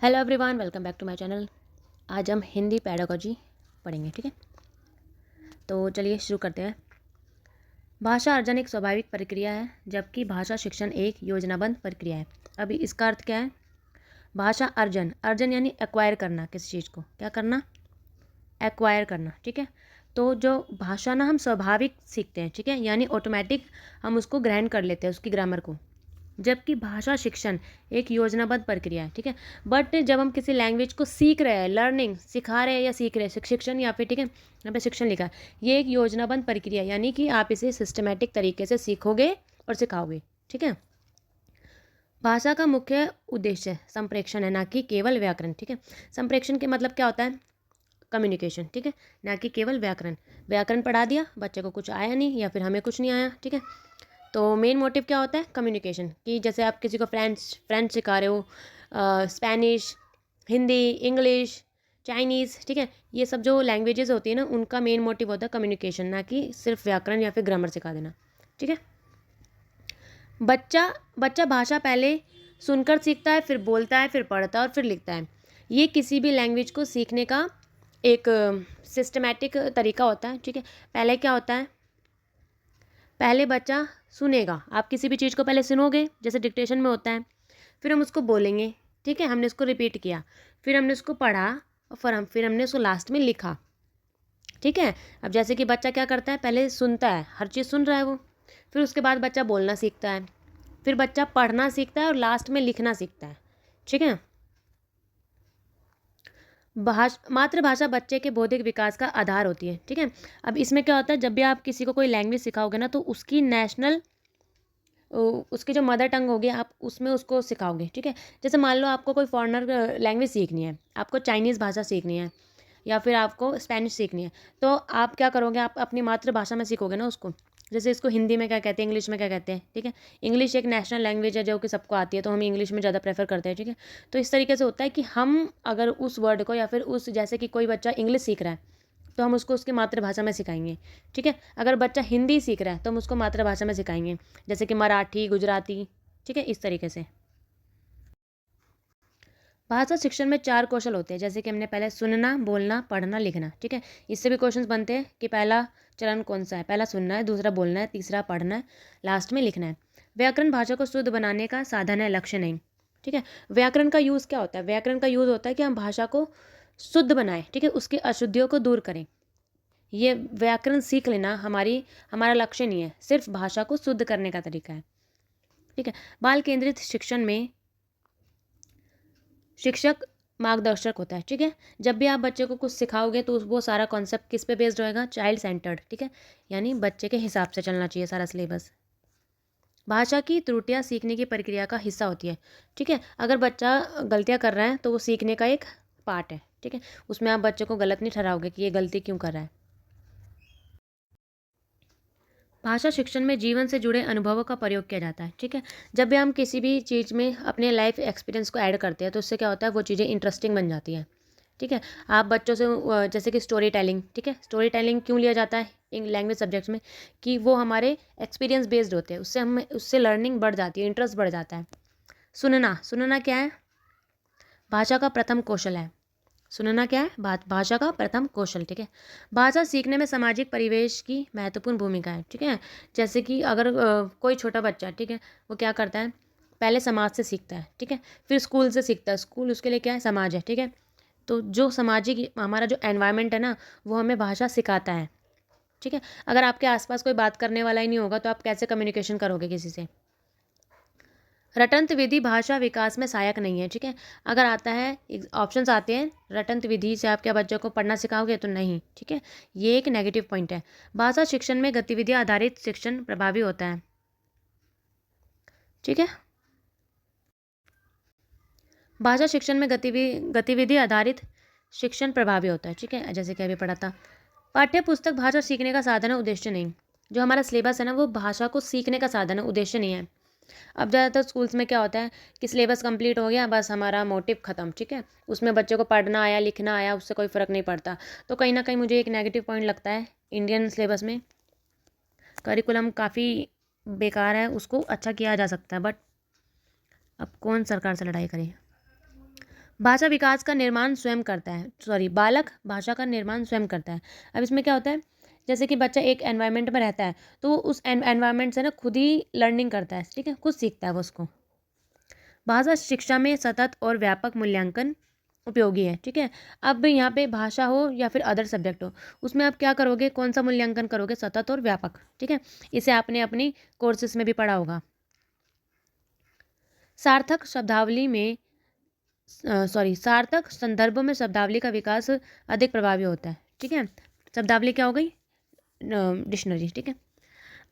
Hello everyone, welcome back to my channel. आज हम Hindi pedagogy पढ़ेंगे, ठीक है। तो चलिए शुरू करते हैं। भाषा अर्जन एक स्वाभाविक प्रक्रिया है, जबकि भाषा शिक्षण एक योजनाबद्ध प्रक्रिया है। अभी इसका अर्थ क्या है? भाषा अर्जन, अर्जन यानी एक्वायर करना, किसी चीज़ को क्या करना? एक्वायर करना, ठीक है। तो जो भाषा ना हम स्वाभाविक सीखते हैं, ठीक है, यानी ऑटोमेटिक हम उसको ग्रहण कर लेते हैं, उसकी ग्रामर को। जबकि भाषा शिक्षण एक योजनाबद्ध प्रक्रिया है, ठीक है। बट जब हम किसी लैंग्वेज को सीख रहे हैं, लर्निंग, सिखा रहे हैं या सीख रहे हैं, शिक्षण या फिर, ठीक है, यहाँ पे शिक्षण लिखा है, ये एक योजनाबद्ध प्रक्रिया, यानी कि आप इसे सिस्टमेटिक तरीके से सीखोगे और सिखाओगे, ठीक है। भाषा का मुख्य उद्देश्य संप्रेषण है, ना कि केवल व्याकरण, ठीक है। संप्रेषण के मतलब क्या होता है? कम्युनिकेशन, ठीक है, ना कि केवल व्याकरण। व्याकरण पढ़ा दिया, बच्चे को कुछ आया नहीं या फिर हमें कुछ नहीं आया, ठीक है। तो मेन मोटिव क्या होता है? कम्युनिकेशन। कि जैसे आप किसी को फ्रेंच सिखा रहे हो, स्पेनिश, हिंदी, इंग्लिश, चाइनीज़, ठीक है, ये सब जो लैंग्वेजेस होती है ना, उनका मेन मोटिव होता है कम्युनिकेशन, ना कि सिर्फ व्याकरण या फिर ग्रामर सिखा देना, ठीक है। बच्चा बच्चा भाषा पहले सुनकर सीखता है, फिर बोलता है, फिर पढ़ता है और फिर लिखता है। ये किसी भी लैंग्वेज को सीखने का एक सिस्टमैटिक तरीका होता है, ठीक है। पहले क्या होता है? पहले बच्चा सुनेगा। आप किसी भी चीज़ को पहले सुनोगे, जैसे डिक्टेशन में होता है, फिर हम उसको बोलेंगे, ठीक है, हमने उसको रिपीट किया, फिर हमने उसको पढ़ा और फिर हमने उसको लास्ट में लिखा, ठीक है। अब जैसे कि बच्चा क्या करता है, पहले सुनता है, हर चीज़ सुन रहा है वो, फिर उसके बाद बच्चा बोलना सीखता है, फिर बच्चा पढ़ना सीखता है और लास्ट में लिखना सीखता है, ठीक है। मातृभाषा बच्चे के बौद्धिक विकास का आधार होती है, ठीक है। अब इसमें क्या होता है, जब भी आप किसी को कोई लैंग्वेज सिखाओगे ना, तो उसकी नेशनल उसकी जो मदर टंग होगी, आप उसमें उसको सिखाओगे, ठीक है। जैसे मान लो आपको कोई फॉरेनर लैंग्वेज सीखनी है, आपको चाइनीज़ भाषा सीखनी है या फिर आपको स्पेनिश सीखनी है, तो आप क्या करोगे? आप अपनी मातृभाषा में सीखोगे ना उसको। जैसे इसको हिंदी में क्या कहते हैं, इंग्लिश में क्या कहते हैं, ठीक है। इंग्लिश एक नेशनल लैंग्वेज है जो कि सबको आती है, तो हम इंग्लिश में ज़्यादा प्रेफर करते हैं, ठीक है। तो इस तरीके से होता है कि हम अगर उस वर्ड को या फिर उस, जैसे कि कोई बच्चा इंग्लिश सीख रहा है, तो हम उसको उसकी मातृभाषा में सिखाएंगे, ठीक है। अगर बच्चा हिंदी सीख रहा है तो हम उसको मातृभाषा में सिखाएंगे, जैसे कि मराठी, गुजराती, ठीक है, इस तरीके से। भाषा शिक्षण में 4 कौशल होते हैं, जैसे कि हमने पहले सुनना, बोलना, पढ़ना, लिखना, ठीक है। इससे भी क्वेश्चंस बनते हैं कि पहला चरण कौन सा है। पहला सुनना है, दूसरा बोलना है, तीसरा पढ़ना है, लास्ट में लिखना है। व्याकरण भाषा को शुद्ध बनाने का साधन है, लक्ष्य नहीं, ठीक है। व्याकरण का यूज़ क्या होता है? व्याकरण का यूज़ होता है कि हम भाषा को शुद्ध बनाएं, ठीक है, उसकी अशुद्धियों को दूर करें। ये व्याकरण सीख लेना हमारा लक्ष्य नहीं है, सिर्फ भाषा को शुद्ध करने का तरीका है, ठीक है। बाल केंद्रित शिक्षण में शिक्षक मार्गदर्शक होता है, ठीक है। जब भी आप बच्चे को कुछ सिखाओगे तो वो सारा कॉन्सेप्ट किस पे बेस्ड रहेगा? चाइल्ड सेंटर्ड, ठीक है, यानी बच्चे के हिसाब से चलना चाहिए सारा सिलेबस। भाषा की त्रुटियां सीखने की प्रक्रिया का हिस्सा होती है, ठीक है। अगर बच्चा गलतियां कर रहा है तो वो सीखने का एक पार्ट है, ठीक है। उसमें आप बच्चे को गलत नहीं ठहराओगे कि ये गलती क्यों कर रहा है। भाषा शिक्षण में जीवन से जुड़े अनुभवों का प्रयोग किया जाता है, ठीक है। जब भी हम किसी भी चीज़ में अपने लाइफ एक्सपीरियंस को ऐड करते हैं तो उससे क्या होता है, वो चीज़ें इंटरेस्टिंग बन जाती हैं, ठीक है। आप बच्चों से जैसे कि स्टोरी टेलिंग, ठीक है, स्टोरी टेलिंग क्यों लिया जाता है इन लैंग्वेज सब्जेक्ट्स में? कि वो हमारे एक्सपीरियंस बेस्ड होते हैं, उससे लर्निंग बढ़ जाती है, इंटरेस्ट बढ़ जाता है। सुनना सुनना क्या है? भाषा का प्रथम कौशल है। सुनना क्या है? भाषा का प्रथम कौशल, ठीक है। भाषा सीखने में सामाजिक परिवेश की महत्वपूर्ण भूमिका है, ठीक है। जैसे कि अगर कोई छोटा बच्चा, ठीक है, वो क्या करता है? पहले समाज से सीखता है, ठीक है, फिर स्कूल से सीखता है। स्कूल उसके लिए क्या है? समाज है, ठीक है। तो जो सामाजिक हमारा जो एनवायरनमेंट है ना, वो हमें भाषा सिखाता है, ठीक है। अगर आपके आसपास कोई बात करने वाला ही नहीं होगा तो आप कैसे कम्युनिकेशन करोगे किसी से? रटंत विधि भाषा विकास में सहायक नहीं है, ठीक है। अगर आता है, ऑप्शंस आते हैं, रटंत विधि से आप क्या बच्चों को पढ़ना सिखाओगे? तो नहीं, ठीक है, ये एक नेगेटिव पॉइंट है। भाषा शिक्षण में गतिविधि आधारित शिक्षण प्रभावी होता है, ठीक है। भाषा शिक्षण में गतिविधि आधारित शिक्षण प्रभावी होता है, ठीक है, जैसे कि अभी पढ़ा था। पाठ्य पुस्तक भाषा सीखने का साधन है, उद्देश्य नहीं। जो हमारा सिलेबस है ना, वो भाषा को सीखने का साधन है, उद्देश्य नहीं है। अब ज़्यादातर स्कूल्स में क्या होता है कि सिलेबस कंप्लीट हो गया, बस हमारा मोटिव ख़त्म, ठीक है। उसमें बच्चे को पढ़ना आया, लिखना आया, उससे कोई फ़र्क नहीं पड़ता। तो कहीं ना कहीं मुझे एक नेगेटिव पॉइंट लगता है, इंडियन सिलेबस में करिकुलम काफ़ी बेकार है, उसको अच्छा किया जा सकता है, बट अब कौन सरकार से लड़ाई करे। भाषा विकास का निर्माण स्वयं करता है, बालक भाषा का निर्माण स्वयं करता है। अब इसमें क्या होता है, जैसे कि बच्चा एक एनवायरनमेंट में रहता है तो वो उस एनवायरनमेंट से ना खुद ही लर्निंग करता है, ठीक है, खुद सीखता है वो उसको। भाषा शिक्षा में सतत और व्यापक मूल्यांकन उपयोगी है, ठीक है। अब यहाँ पे भाषा हो या फिर अदर सब्जेक्ट हो, उसमें आप क्या करोगे, कौन सा मूल्यांकन करोगे, सतत और व्यापक, ठीक है। इसे आपने अपनी कोर्सेज में भी पढ़ा होगा। सार्थक शब्दावली में सार्थक संदर्भों में शब्दावली का विकास अधिक प्रभावी होता है, ठीक है। शब्दावली क्या हो गई, डिक्शनरी, ठीक है।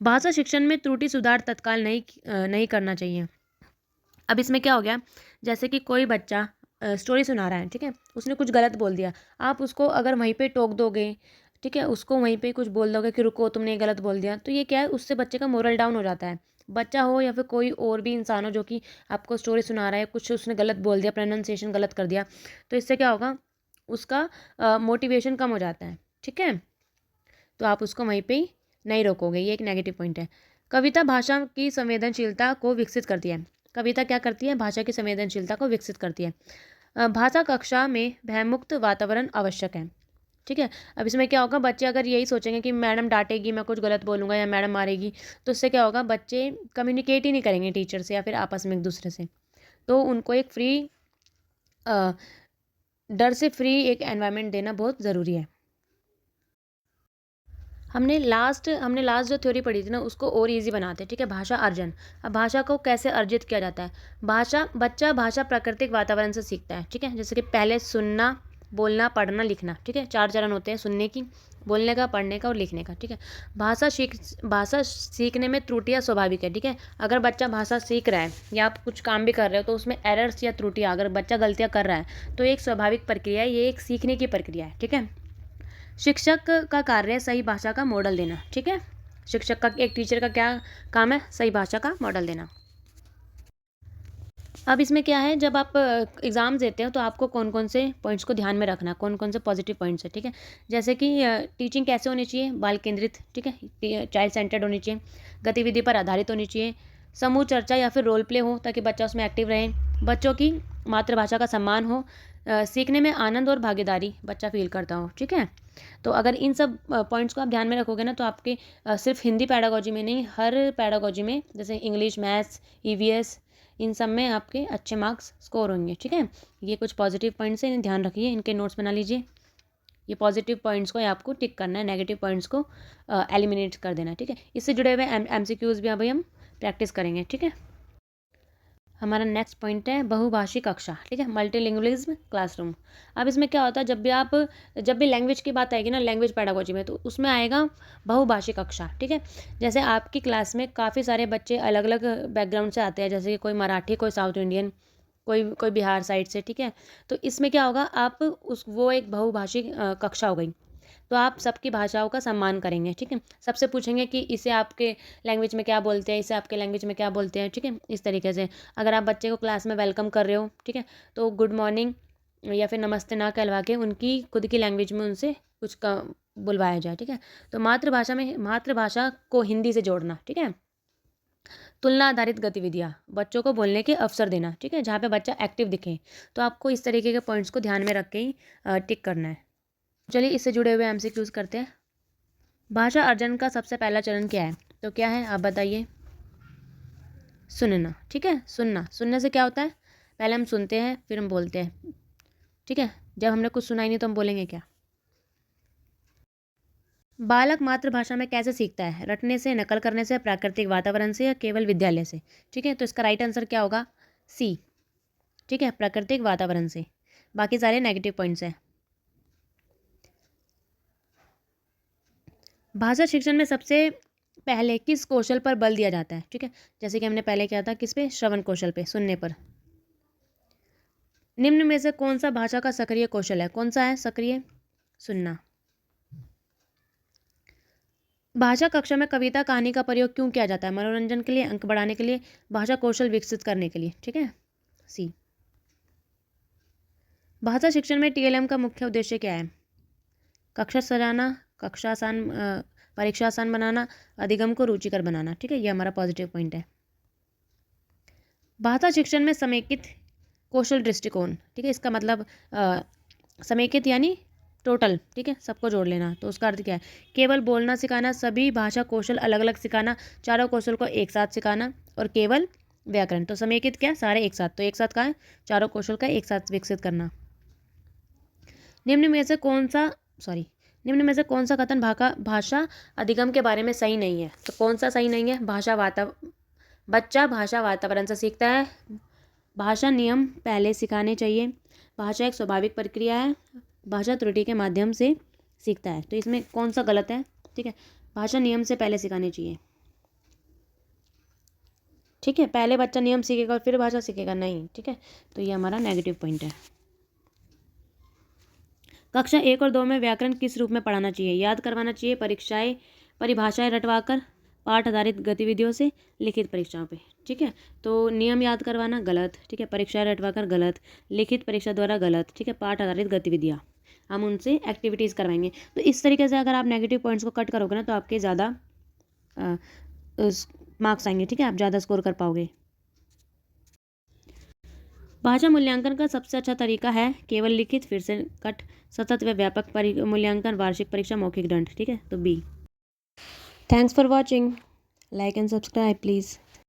भाषा शिक्षण में त्रुटि सुधार तत्काल नहीं करना चाहिए। अब इसमें क्या हो गया, जैसे कि कोई बच्चा स्टोरी सुना रहा है, ठीक है, उसने कुछ गलत बोल दिया, आप उसको अगर वहीं पे टोक दोगे, ठीक है, उसको वहीं पे कुछ बोल दोगे कि रुको तुमने ये गलत बोल दिया, तो ये क्या है, उससे बच्चे का मोरल डाउन हो जाता है। बच्चा हो या फिर कोई और भी इंसान हो जो कि आपको स्टोरी सुना रहा है, कुछ उसने गलत बोल दिया, प्रोनाउंसिएशन गलत कर दिया, तो इससे क्या होगा, उसका मोटिवेशन कम हो जाता है, ठीक है। तो आप उसको वहीं पे ही नहीं रोकोगे, ये एक नेगेटिव पॉइंट है। कविता भाषा की संवेदनशीलता को विकसित करती है। कविता क्या करती है, भाषा की संवेदनशीलता को विकसित करती है। भाषा कक्षा में भयमुक्त वातावरण आवश्यक है, ठीक है। अब इसमें क्या होगा, बच्चे अगर यही सोचेंगे कि मैडम डांटेगी, मैं कुछ गलत बोलूँगा या मैडम मारेगी, तो उससे क्या होगा, बच्चे कम्युनिकेट ही नहीं करेंगे टीचर से या फिर आपस में एक दूसरे से। तो उनको एक फ्री डर से फ्री एक एनवायरनमेंट देना बहुत ज़रूरी है। हमने लास्ट जो थ्योरी पढ़ी थी ना, उसको और इजी बनाते हैं, ठीक है। भाषा अर्जन। अब भाषा को कैसे अर्जित किया जाता है, बच्चा भाषा प्राकृतिक वातावरण से सीखता है, ठीक है। जैसे कि पहले सुनना, बोलना, पढ़ना, लिखना, ठीक है, 4 चरण होते हैं, सुनने की, बोलने का, पढ़ने का और लिखने का, ठीक है। भाषा सीखने में त्रुटियाँ स्वाभाविक है, ठीक है। अगर बच्चा भाषा सीख रहा है या आप कुछ काम भी कर रहे हो तो उसमें एरर्स या त्रुटियाँ, अगर बच्चा गलतियाँ कर रहा है तो एक स्वाभाविक प्रक्रिया है, ये एक सीखने की प्रक्रिया है, ठीक है। शिक्षक का कार्य सही भाषा का मॉडल देना, ठीक है। शिक्षक का, एक टीचर का क्या काम है, सही भाषा का मॉडल देना। अब इसमें क्या है, जब आप एग्ज़ाम देते हो तो आपको कौन कौन से पॉइंट्स को ध्यान में रखना, कौन कौन से पॉजिटिव पॉइंट्स है, ठीक है। जैसे कि टीचिंग कैसे होनी चाहिए, बाल केंद्रित, ठीक है, चाइल्ड सेंटर्ड होनी चाहिए, गतिविधि पर आधारित होनी चाहिए, समूह चर्चा या फिर रोल प्ले हो ताकि बच्चा उसमें एक्टिव रहे, बच्चों की मातृभाषा का सम्मान हो, सीखने में आनंद और भागीदारी बच्चा फील करता हो, ठीक है। तो अगर इन सब पॉइंट्स को आप ध्यान में रखोगे ना, तो आपके सिर्फ हिंदी पैडागोजी में नहीं, हर पैडागोजी में, जैसे इंग्लिश, मैथ्स, ईवीएस, इन सब में आपके अच्छे मार्क्स स्कोर होंगे, ठीक है। ये कुछ पॉजिटिव पॉइंट्स हैं, इन्हें ध्यान रखिए, इनके नोट्स बना लीजिए। ये पॉजिटिव पॉइंट्स को आपको टिक करना है, नेगेटिव पॉइंट्स को एलिमिनेट कर देना है, ठीक है। इससे जुड़े हुए MCQs भी अभी हम प्रैक्टिस करेंगे, ठीक है। हमारा नेक्स्ट पॉइंट है बहुभाषी कक्षा, ठीक है, मल्टीलिंगुअलिज्म क्लासरूम। अब इसमें क्या होता है, जब भी लैंग्वेज की बात आएगी ना, लैंग्वेज पेडागोजी में, तो उसमें आएगा बहुभाषी कक्षा, ठीक है। जैसे आपकी क्लास में काफ़ी सारे बच्चे अलग अलग बैकग्राउंड से आते हैं, जैसे कि कोई मराठी, कोई साउथ इंडियन, कोई बिहार साइड से, ठीक है। तो इसमें क्या होगा, आप वो एक बहुभाषी कक्षा हो गई, तो आप सबकी भाषाओं का सम्मान करेंगे, ठीक है। सबसे पूछेंगे कि इसे आपके लैंग्वेज में क्या बोलते हैं, इसे आपके लैंग्वेज में क्या बोलते हैं, ठीक है। इस तरीके से अगर आप बच्चे को क्लास में वेलकम कर रहे हो, ठीक है, तो गुड मॉर्निंग या फिर नमस्ते ना कहलवा के उनकी खुद की लैंग्वेज में उनसे कुछ का बुलवाया जाए, ठीक है। तो मातृभाषा को हिंदी से जोड़ना, ठीक है। तुलना आधारित गतिविधियाँ, बच्चों को बोलने के अवसर देना, ठीक है, जहाँ पे बच्चा एक्टिव दिखे। तो आपको इस तरीके के पॉइंट्स को ध्यान में रख के ही टिक करना है। चलिए इससे जुड़े हुए MCQs करते हैं। भाषा अर्जन का सबसे पहला चरण क्या है, तो क्या है आप बताइए, सुनना, ठीक है। सुनने से क्या होता है, पहले हम सुनते हैं फिर हम बोलते हैं, ठीक है। जब हमने कुछ सुना ही नहीं तो हम बोलेंगे क्या। बालक मातृभाषा में कैसे सीखता है, रटने से, नकल करने से, प्राकृतिक वातावरण से या केवल विद्यालय से, ठीक है। तो इसका राइट आंसर क्या होगा, सी, ठीक है, प्राकृतिक वातावरण से। बाकी सारे नेगेटिव पॉइंट्स हैं। भाषा शिक्षण में सबसे पहले किस कौशल पर बल दिया जाता है, ठीक है। जैसे कि हमने पहले किया था, किस पे, श्रवण कौशल पे, सुनने पर। निम्न में से कौन सा भाषा का सक्रिय कौशल है, कौन सा है सक्रिय, सुनना। भाषा कक्षा में कविता कहानी का प्रयोग क्यों किया जाता है, मनोरंजन के लिए, अंक बढ़ाने के लिए, भाषा कौशल विकसित करने के लिए, ठीक है, सी। भाषा शिक्षण में TLM का मुख्य उद्देश्य क्या है, कक्षा सजाना, कक्षा आसान, परीक्षा आसान बनाना, अधिगम को रुचिकर बनाना, ठीक है। ये हमारा पॉजिटिव पॉइंट है। भाषा शिक्षण में समेकित कौशल दृष्टिकोण, ठीक है। इसका मतलब समेकित यानी टोटल, ठीक है, सबको जोड़ लेना। तो उसका अर्थ क्या है? केवल बोलना सिखाना, सभी भाषा कौशल अलग अलग सिखाना, चारों कौशल को एक साथ सिखाना, और केवल व्याकरण। तो समेकित क्या? सारे एक साथ। तो एक साथ कहाँ है? चारों कौशल का एक साथ विकसित करना। निम्न में से कौन सा कथन भाषा अधिगम के बारे में सही नहीं है? तो कौन सा सही नहीं है? बच्चा भाषा वातावरण से सीखता है। भाषा नियम पहले सिखाने चाहिए। भाषा एक स्वाभाविक प्रक्रिया है। भाषा त्रुटि के माध्यम से सीखता है। तो इसमें कौन सा गलत है? ठीक है, भाषा नियम से पहले सिखानी चाहिए। ठीक है, पहले बच्चा नियम सीखेगा और फिर भाषा सीखेगा, नहीं। ठीक है, तो ये हमारा नेगेटिव पॉइंट है। कक्षा 1 और 2 में व्याकरण किस रूप में पढ़ाना चाहिए? याद करवाना चाहिए, परिभाषाएं रटवाकर, पाठ आधारित गतिविधियों से, लिखित परीक्षाओं पे। ठीक है, तो नियम याद करवाना गलत, ठीक है, परीक्षाएं रटवाकर गलत, लिखित परीक्षा द्वारा गलत, ठीक है, पाठ आधारित गतिविधियाँ हम उनसे एक्टिविटीज़ करवाएंगे। तो इस तरीके से अगर आप नेगेटिव पॉइंट्स को कट करोगे ना तो आपके ज़्यादा मार्क्स आएंगे। ठीक है, आप ज़्यादा स्कोर कर पाओगे। भाषा मूल्यांकन का सबसे अच्छा तरीका है केवल लिखित, फिर से कट, सतत व व्यापक मूल्यांकन, वार्षिक परीक्षा, मौखिक दंड। ठीक है, तो B. Thanks for watching. Like and subscribe please.